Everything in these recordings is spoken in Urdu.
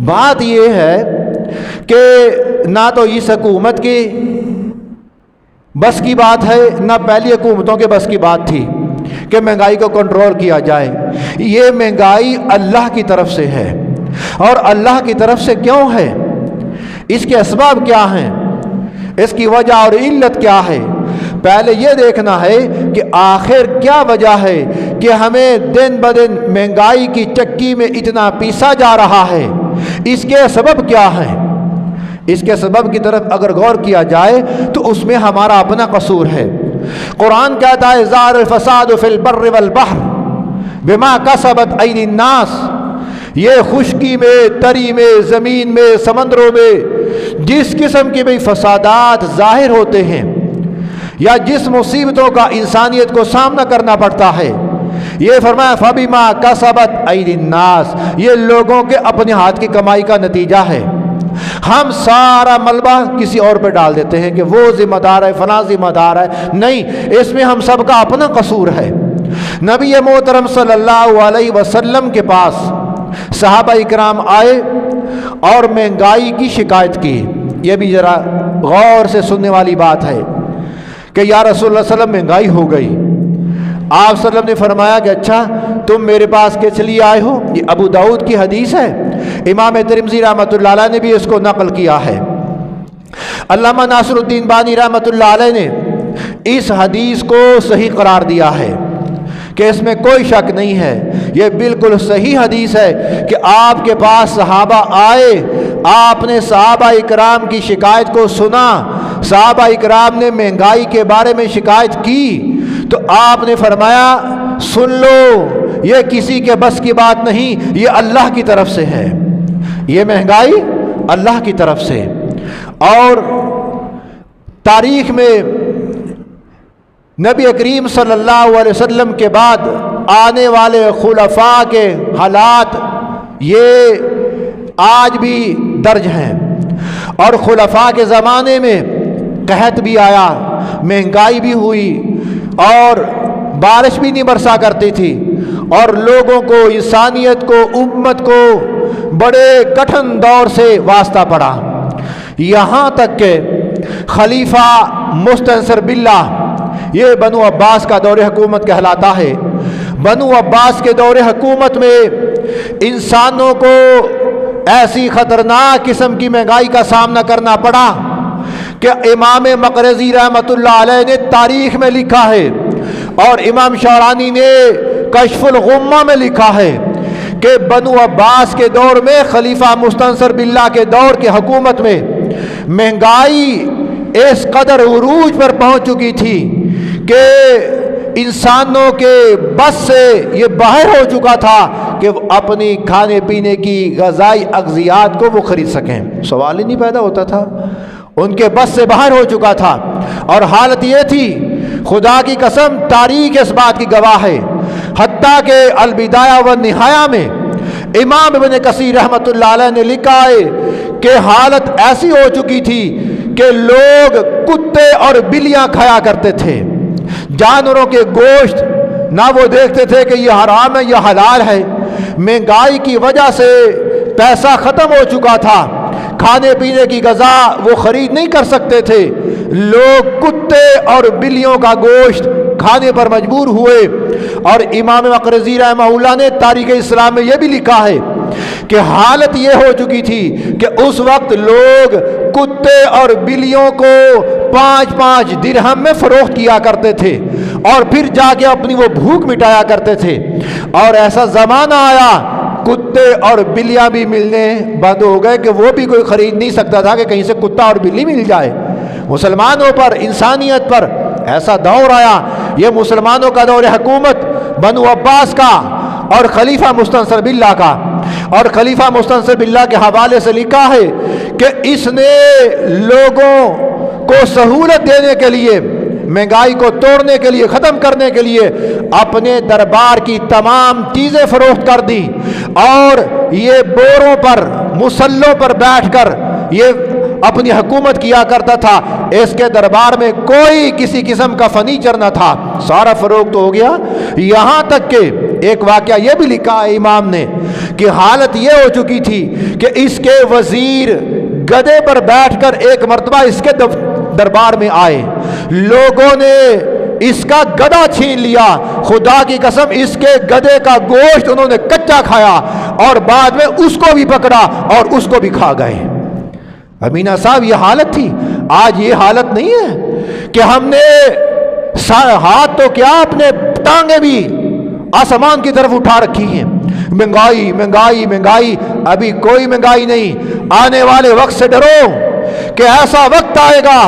بات یہ ہے کہ نہ تو اس حکومت کی بس کی بات ہے، نہ پہلی حکومتوں کے بس کی بات تھی کہ مہنگائی کو کنٹرول کیا جائے۔ یہ مہنگائی اللہ کی طرف سے ہے، اور اللہ کی طرف سے کیوں ہے؟ اس کے اسباب کیا ہیں، اس کی وجہ اور علت کیا ہے؟ پہلے یہ دیکھنا ہے کہ آخر کیا وجہ ہے کہ ہمیں دن بدن مہنگائی کی چکی میں اتنا پیسا جا رہا ہے، اس کے سبب کیا ہیں؟ اس کے سبب کی طرف اگر غور کیا جائے تو اس میں ہمارا اپنا قصور ہے۔ قرآن کہتا ہے ظہر الفساد فی البر والبحر بما کسبت ایدی الناس، یہ خشکی میں، تری میں، زمین میں، سمندروں میں جس قسم کے بھی فسادات ظاہر ہوتے ہیں یا جس مصیبتوں کا انسانیت کو سامنا کرنا پڑتا ہے، یہ فرمایا فبما کسبت ایدی الناس، یہ لوگوں کے اپنے ہاتھ کی کمائی کا نتیجہ ہے۔ ہم سارا ملبہ کسی اور پہ ڈال دیتے ہیں کہ وہ ذمہ دار ہے، فلاں ذمہ دار ہے، نہیں، اس میں ہم سب کا اپنا قصور ہے۔ نبی محترم صلی اللہ علیہ وسلم کے پاس صحابہ اکرام آئے اور مہنگائی کی شکایت کی۔ یہ بھی ذرا غور سے سننے والی بات ہے کہ یا رسول اللہ صلی اللہ علیہ وسلم مہنگائی ہو گئی۔ آپ صلی اللہ علیہ وسلم نے فرمایا کہ اچھا تم میرے پاس کس لیے آئے ہو؟ یہ ابو داؤد کی حدیث ہے، امام ترمذی رحمۃ اللہ علیہ نے بھی اس کو نقل کیا ہے۔ علامہ ناصر الدین بانی رحمۃ اللہ علیہ نے اس حدیث کو صحیح قرار دیا ہے کہ اس میں کوئی شک نہیں ہے، یہ بالکل صحیح حدیث ہے کہ آپ کے پاس صحابہ آئے، آپ نے صحابہ اکرام کی شکایت کو سنا، صحابہ اکرام نے مہنگائی کے بارے میں شکایت کی، تو آپ نے فرمایا سن لو، یہ کسی کے بس کی بات نہیں، یہ اللہ کی طرف سے ہے، یہ مہنگائی اللہ کی طرف سے۔ اور تاریخ میں نبی کریم صلی اللہ علیہ وسلم کے بعد آنے والے خلفاء کے حالات یہ آج بھی درج ہیں، اور خلفاء کے زمانے میں قحط بھی آیا، مہنگائی بھی ہوئی، اور بارش بھی نہیں برسا کرتی تھی، اور لوگوں کو، انسانیت کو، امت کو بڑے کٹھن دور سے واسطہ پڑا، یہاں تک کہ خلیفہ مستنصر باللہ، یہ بنو عباس کا دور حکومت کہلاتا ہے۔ بنو عباس کے دور حکومت میں انسانوں کو ایسی خطرناک قسم کی مہنگائی کا سامنا کرنا پڑا کہ امام مقرضی رحمۃ اللہ علیہ نے تاریخ میں لکھا ہے، اور امام شعرانی نے کشف الغمہ میں لکھا ہے کہ بنو عباس کے دور میں، خلیفہ مستنصر باللہ کے دور کی حکومت میں، مہنگائی اس قدر عروج پر پہنچ چکی تھی کہ انسانوں کے بس سے یہ باہر ہو چکا تھا کہ وہ اپنی کھانے پینے کی غذائی اغذیات کو وہ خرید سکیں، سوال ہی نہیں پیدا ہوتا تھا، ان کے بس سے باہر ہو چکا تھا۔ اور حالت یہ تھی، خدا کی قسم تاریخ اس بات کی گواہ ہے، حتیٰ کہ البدایہ والنہایہ میں امام ابن کثیر رحمۃ اللہ علیہ نے لکھا ہے کہ حالت ایسی ہو چکی تھی کہ لوگ کتے اور بلیاں کھایا کرتے تھے، جانوروں کے گوشت نہ وہ دیکھتے تھے کہ یہ حرام ہے یا حلال ہے۔ مہنگائی کی وجہ سے پیسہ ختم ہو چکا تھا، کھانے پینے کی غذا وہ خرید نہیں کر سکتے تھے، لوگ کتے اور بلیوں کا گوشت کھانے پر مجبور ہوئے۔ اور امام مقرضی رحمہ اللہ نے تاریخ اسلام میں یہ بھی لکھا ہے کہ حالت یہ ہو چکی تھی کہ اس وقت لوگ کتے اور بلیوں کو 5-5 درہم میں فروخت کیا کرتے تھے، اور پھر جا کے اپنی وہ بھوک مٹایا کرتے تھے۔ اور ایسا زمانہ آیا کتے اور بلیاں بھی ملنے بند ہو گئے کہ وہ بھی کوئی خرید نہیں سکتا تھا کہ کہیں سے کتا اور بلی مل جائے۔ مسلمانوں پر، انسانیت پر ایسا دور آیا، یہ مسلمانوں کا دور حکومت بنو عباس کا اور خلیفہ مستنصر باللہ کا۔ اور خلیفہ مستنصر باللہ کے حوالے سے لکھا ہے کہ اس نے لوگوں کو سہولت دینے کے لیے، مہنگائی کو توڑنے کے لیے، ختم کرنے کے لیے اپنے دربار کی تمام چیزیں فروخت کر دی، اور یہ بوروں پر، مسلوں پر بیٹھ کر یہ اپنی حکومت کیا کرتا تھا۔ اس کے دربار میں کوئی کسی قسم کا فرنیچر نہ تھا، سارا فروخت ہو گیا، یہاں تک کہ ایک واقعہ یہ بھی لکھا ہے امام نے کہ حالت یہ ہو چکی تھی کہ اس کے وزیر گدھے پر بیٹھ کر ایک مرتبہ اس کے دربار میں آئے، لوگوں نے اس کا گدھا چھین لیا، خدا کی قسم اس کے گدھے کا گوشت انہوں نے کچا کھایا اور بعد میں اس کو بھی پکڑا اور اس کو بھی کھا گئے۔ امینہ صاحب یہ حالت تھی۔ آج یہ حالت نہیں ہے کہ ہم نے ہاتھ تو کیا اپنے ٹانگیں بھی آسمان کی طرف اٹھا رکھی ہیں، مہنگائی مہنگائی مہنگائی۔ ابھی کوئی مہنگائی نہیں، آنے والے وقت سے ڈرو کہ ایسا وقت آئے گا،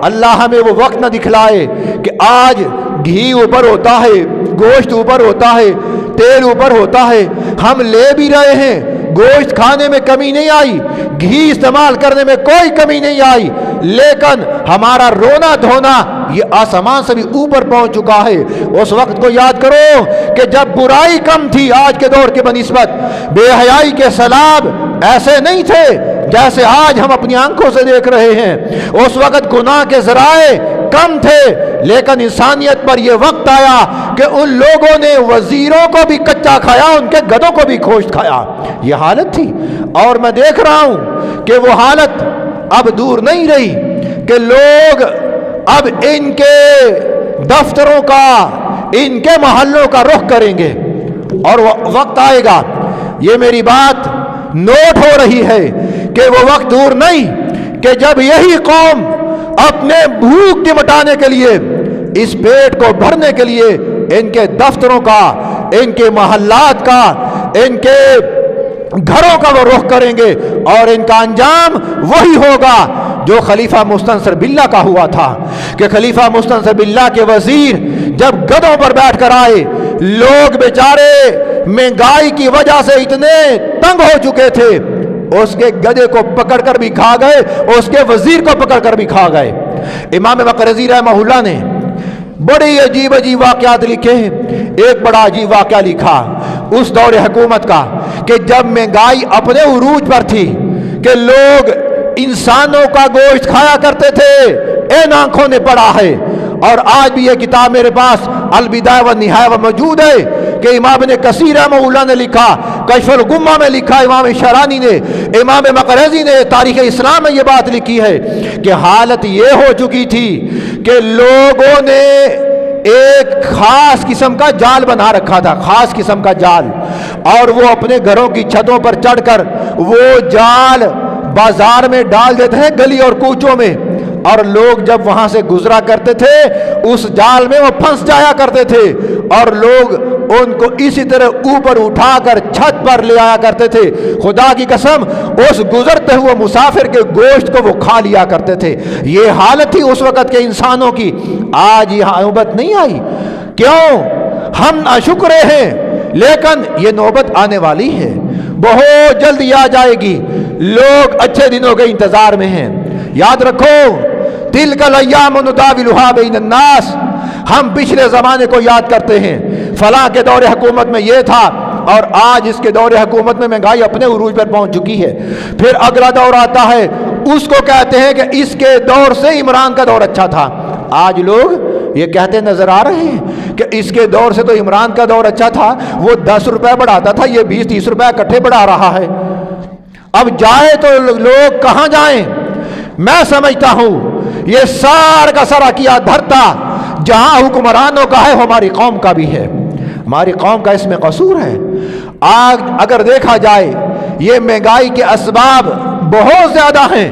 اللہ ہمیں وہ وقت نہ دکھلائے کہ آج گھی اوپر ہوتا ہے، گوشت اوپر ہوتا ہے، تیل اوپر ہوتا ہے، ہم لے بھی رہے ہیں، گوشت کھانے میں کمی نہیں آئی، گھی استعمال کرنے میں کوئی کمی نہیں آئی، لیکن ہمارا رونا دھونا یہ آسمان سے بھی اوپر پہنچ چکا ہے۔ اس وقت کو یاد کرو کہ جب برائی کم تھی آج کے دور کے بنسبت، بے حیائی کے سیلاب ایسے نہیں تھے جیسے آج ہم اپنی آنکھوں سے دیکھ رہے ہیں۔ اس وقت گناہ کے ذرائع کم تھے، لیکن انسانیت پر یہ وقت آیا کہ ان لوگوں نے وزیروں کو بھی کچا کھایا، ان کے گدھوں کو بھی گوشت کھایا۔ یہ حالت تھی، اور میں دیکھ رہا ہوں کہ وہ حالت اب دور نہیں رہی کہ لوگ اب ان کے دفتروں کا، ان کے محلوں کا رخ کریں گے، اور وہ وقت آئے گا، یہ میری بات نوٹ ہو رہی ہے کہ وہ وقت دور نہیں کہ جب یہی قوم اپنے بھوک کے مٹانے کے لیے، اس پیٹ کو بھرنے کے لیے ان کے دفتروں کا، ان کے محلات کا، ان کے گھروں کا وہ رخ کریں گے، اور ان کا انجام وہی ہوگا جو خلیفہ مستنصر باللہ کا ہوا تھا کہ خلیفہ مستنصر باللہ کے وزیر جب گدھوں پر بیٹھ کر آئے، لوگ بیچارے مہنگائی کی وجہ سے اتنے تنگ ہو چکے تھے، اس کے گدھے کو پکڑ کر بھی کھا گئے، اس کے وزیر کو پکڑ کر بھی کھا گئے۔ امام مقرضی رحمہ اللہ نے بڑی عجیب عجیب واقعات لکھے ہیں۔ ایک بڑا عجیب واقعہ لکھا اس دور حکومت کا کہ جب مہنگائی اپنے عروج پر تھی کہ لوگ انسانوں کا گوشت کھایا کرتے تھے، ان آنکھوں نے پڑھا ہے، اور آج بھی یہ کتاب میرے پاس البدایہ والنہایہ موجود ہے کہ امام ابن کثیر رحمہ اللہ نے لکھا، کشف الغمہ میں لکھا، امام شرانی نے، امام مقرضی نے تاریخ اسلام میں یہ بات لکھی ہے کہ حالت یہ ہو چکی تھی کہ لوگوں نے ایک خاص قسم کا جال بنا رکھا تھا، خاص قسم کا جال، اور وہ اپنے گھروں کی چھتوں پر چڑھ کر وہ جال بازار میں ڈال دیتے ہیں، گلی اور کوچوں میں، اور لوگ جب وہاں سے گزرا کرتے تھے اس جال میں وہ پھنس جایا کرتے تھے، اور لوگ ان کو اسی طرح اوپر اٹھا کر چھت پر لے آیا کرتے تھے۔ خدا کی قسم اس گزرتے ہوئے مسافر کے گوشت کو وہ کھا لیا کرتے تھے۔ یہ حالت تھی اس وقت کے انسانوں کی۔ آج یہ نوبت نہیں آئی، کیوں؟ ہم ناشکرے ہیں، لیکن یہ نوبت آنے والی ہے، بہت جلد یہ آ جائے گی۔ لوگ اچھے دنوں کے انتظار میں ہیں۔ یاد رکھو، تلک الایام نداولها بین الناس، ہم پچھلے زمانے کو یاد کرتے ہیں، فلاں کے دور حکومت میں یہ تھا، اور آج اس کے دور حکومت میں مہنگائی اپنے عروج پر پہنچ چکی ہے۔ پھر اگلا دور آتا ہے، اس کو کہتے ہیں کہ اس کے دور سے عمران کا دور اچھا تھا۔ آج لوگ یہ کہتے نظر آ رہے ہیں کہ اس کے دور سے تو عمران کا دور اچھا تھا، وہ 10 روپے بڑھاتا تھا، یہ 20-30 روپے اکٹھے بڑھا رہا ہے۔ اب جائے تو لوگ کہاں جائیں؟ میں سمجھتا ہوں یہ سار کا سارا کیا دھرتا جہاں حکمرانوں کا ہے ہماری قوم کا بھی ہے، ہماری قوم کا اس میں قصور ہے۔ آج اگر دیکھا جائے یہ مہنگائی کے اسباب بہت زیادہ ہیں،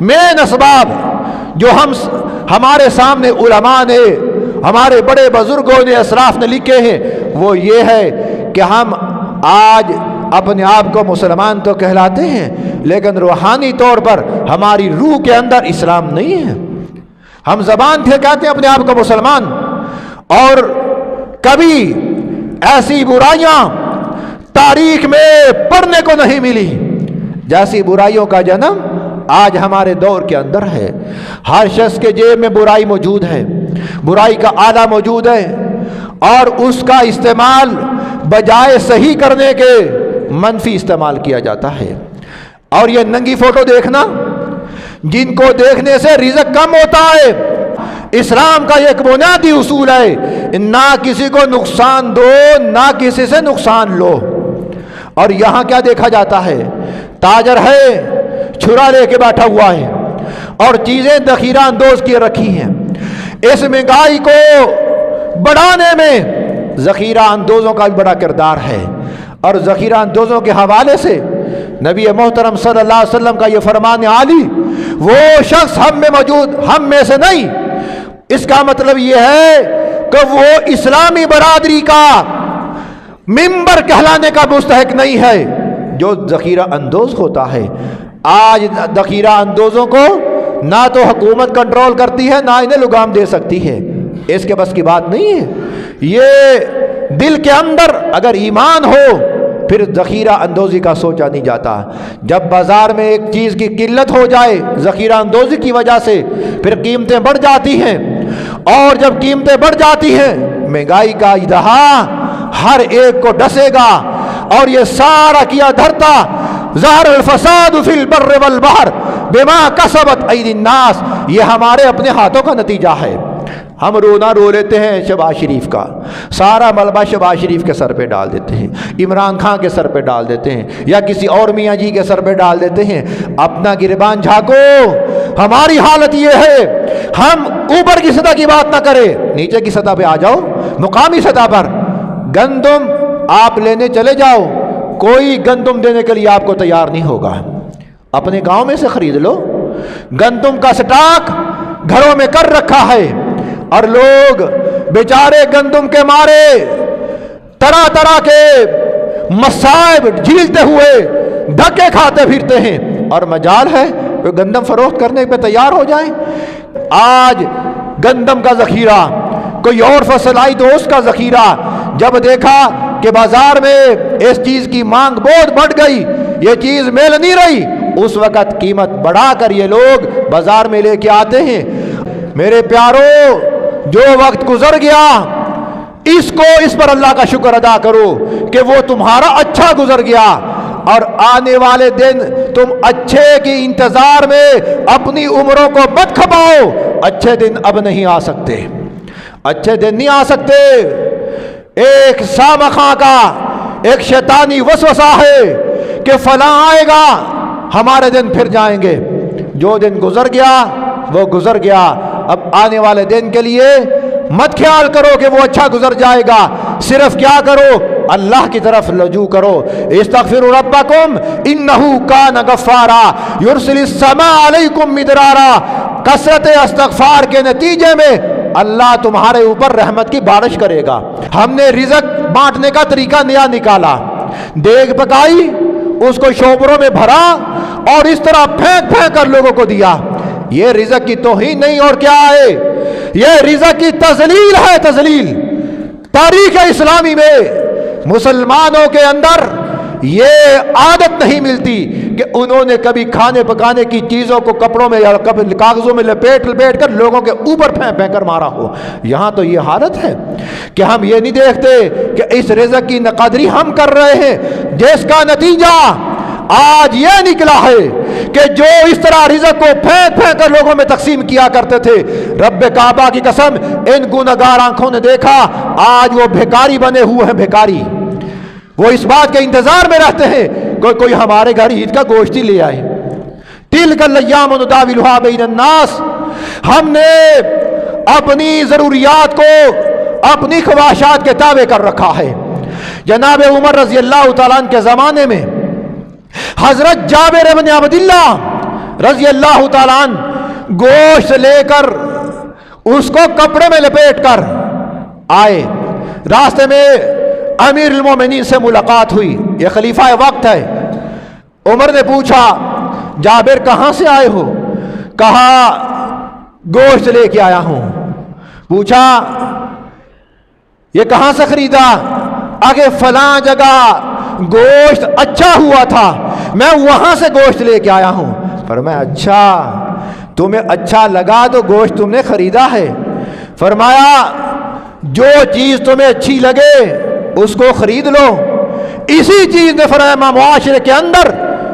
مین اسباب جو ہمارے سامنے علماء نے، ہمارے بڑے بزرگوں نے، اسلاف نے لکھے ہیں، وہ یہ ہے کہ ہم آج اپنے آپ کو مسلمان تو کہلاتے ہیں، لیکن روحانی طور پر ہماری روح کے اندر اسلام نہیں ہے۔ ہم زبان سے کہتے ہیں اپنے آپ کو مسلمان، اور کبھی ایسی برائیاں تاریخ میں پڑھنے کو نہیں ملی جیسی برائیوں کا جنم آج ہمارے دور کے اندر ہے۔ ہر شخص کے جیب میں برائی موجود ہے، برائی کا آلہ موجود ہے، اور اس کا استعمال بجائے صحیح کرنے کے منفی استعمال کیا جاتا ہے۔ اور یہ ننگی فوٹو دیکھنا، جن کو دیکھنے سے رزق کم ہوتا ہے، اسلام کا ایک بنیادی اصول ہے، نہ کسی کو نقصان دو نہ کسی سے نقصان لو۔ اور یہاں کیا دیکھا جاتا ہے، تاجر ہے چھرا لے کے بیٹھا ہوا ہے اور چیزیں ذخیرہ اندوز کی رکھی ہیں۔ اس مہنگائی کو بڑھانے میں ذخیرہ اندوزوں کا بھی بڑا کردار ہے، اور ذخیرہ اندوزوں کے حوالے سے نبی محترم صلی اللہ علیہ وسلم کا یہ فرمان عالی، وہ شخص ہم میں موجود، ہم میں سے نہیں، اس کا مطلب یہ ہے کہ وہ اسلامی برادری کا ممبر کہلانے کا مستحق نہیں ہے جو ذخیرہ اندوز ہوتا ہے۔ آج ذخیرہ اندوزوں کو نہ تو حکومت کنٹرول کرتی ہے، نہ انہیں لگام دے سکتی ہے، اس کے بس کی بات نہیں ہے۔ یہ دل کے اندر اگر ایمان ہو پھر ذخیرہ اندوزی کا سوچا نہیں جاتا۔ جب بازار میں ایک چیز کی قلت ہو جائے ذخیرہ اندوزی کی وجہ سے، پھر قیمتیں بڑھ جاتی ہیں، اور جب قیمتیں بڑھ جاتی ہیں مہنگائی کا اجدہا ہر ایک کو ڈسے گا، اور یہ سارا کیا دھرتا ظہر الفساد فی البر والبحر بما کسبت ایدی الناس، یہ ہمارے اپنے ہاتھوں کا نتیجہ ہے۔ ہم رونا رو لیتے ہیں شہباز شریف کا، سارا ملبہ شہباز شریف کے سر پہ ڈال دیتے ہیں، عمران خان کے سر پہ ڈال دیتے ہیں، یا کسی اور میاں جی کے سر پہ ڈال دیتے ہیں۔ اپنا گریبان جھانکو، ہماری حالت یہ ہے، ہم اوپر کی سطح کی بات نہ کریں، نیچے کی سطح پہ آ جاؤ، مقامی سطح پر گندم آپ لینے چلے جاؤ، کوئی گندم دینے کے لیے آپ کو تیار نہیں ہوگا۔ اپنے گاؤں میں سے خرید لو، گندم کا سٹاک گھروں میں کر رکھا ہے، اور لوگ بیچارے گندم کے مارے طرح طرح کے مصائب جھیلتے ہوئے دھکے کھاتے پھرتے ہیں، اور مجال ہے کہ گندم فروخت کرنے پہ تیار ہو جائیں۔ آج گندم کا ذخیرہ، کوئی اور فصل آئی تو اس کا ذخیرہ، جب دیکھا کہ بازار میں اس چیز کی مانگ بہت بڑھ گئی، یہ چیز میل نہیں رہی، اس وقت قیمت بڑھا کر یہ لوگ بازار میں لے کے آتے ہیں۔ میرے پیارو، جو وقت گزر گیا اس پر اللہ کا شکر ادا کرو کہ وہ تمہارا اچھا گزر گیا، اور آنے والے دن تم اچھے کی انتظار میں اپنی عمروں کو مت کھپاؤ۔ اچھے دن اب نہیں آ سکتے، اچھے دن نہیں آ سکتے۔ ایک سامخاں کا ایک شیطانی وسوسہ ہے کہ فلاں آئے گا، ہمارے دن پھر جائیں گے۔ جو دن گزر گیا وہ گزر گیا، اب آنے والے دن کے لیے مت خیال کرو کہ وہ اچھا گزر جائے گا، صرف کیا کرو، اللہ کی طرف رجوع کرو۔ استغفروا ربکم انہ کان غفارا یرسل السماء علیکم مدرارا، کثرت استغفار کے نتیجے میں اللہ تمہارے اوپر رحمت کی بارش کرے گا۔ ہم نے رزق بانٹنے کا طریقہ نیا نکالا، دیگ پکائی، اس کو شوبروں میں بھرا، اور اس طرح پھینک پھینک کر لوگوں کو دیا۔ یہ رزق کی توہین نہیں اور کیا ہے، یہ رزق کی تذلیل ہے، تذلیل۔ تاریخ اسلامی میں مسلمانوں کے اندر یہ عادت نہیں ملتی کہ انہوں نے کبھی کھانے پکانے کی چیزوں کو کپڑوں میں یا کاغذوں میں لپیٹ کر لوگوں کے اوپر پھینک پھینک کر مارا ہو۔ یہاں تو یہ حالت ہے کہ ہم یہ نہیں دیکھتے کہ اس رزق کی ناقدری ہم کر رہے ہیں، جس کا نتیجہ آج یہ نکلا ہے کہ جو اس طرح رزق کو پھینک پھینک کر لوگوں میں تقسیم کیا کرتے تھے، رب کعبہ کی قسم ان گنہگار آنکھوں نے دیکھا، آج وہ بھیکاری بنے ہوئے ہیں۔ بھیکاری وہ اس بات کے انتظار میں رہتے ہیں کوئی ہمارے گھر عید کا گوشت ہی لے آئے۔ تلک الایام نداولها بین الناس، ہم نے اپنی ضروریات کو اپنی خواہشات کے تابع کر رکھا ہے۔ جناب عمر رضی اللہ تعالیٰ عنہ کے زمانے میں حضرت جابر بن عبداللہ رضی اللہ تعالیٰ عنہ گوشت لے کر اس کو کپڑے میں لپیٹ کر آئے، راستے میں امیر المومنین سے ملاقات ہوئی، یہ خلیفہ وقت ہے۔ عمر نے پوچھا جابر کہاں سے آئے ہو؟ کہا گوشت لے کے آیا ہوں۔ پوچھا یہ کہاں سے خریدا؟ آگے فلاں جگہ گوشت اچھا ہوا تھا، میں وہاں سے گوشت لے کے آیا ہوں۔ فرمایا اچھا، تمہیں اچھا لگا تو گوشت تم نے خریدا ہے۔ فرمایا جو چیز تمہیں اچھی لگے اس کو خرید لو۔ اسی چیز نے فرمایا معاشرے کے اندر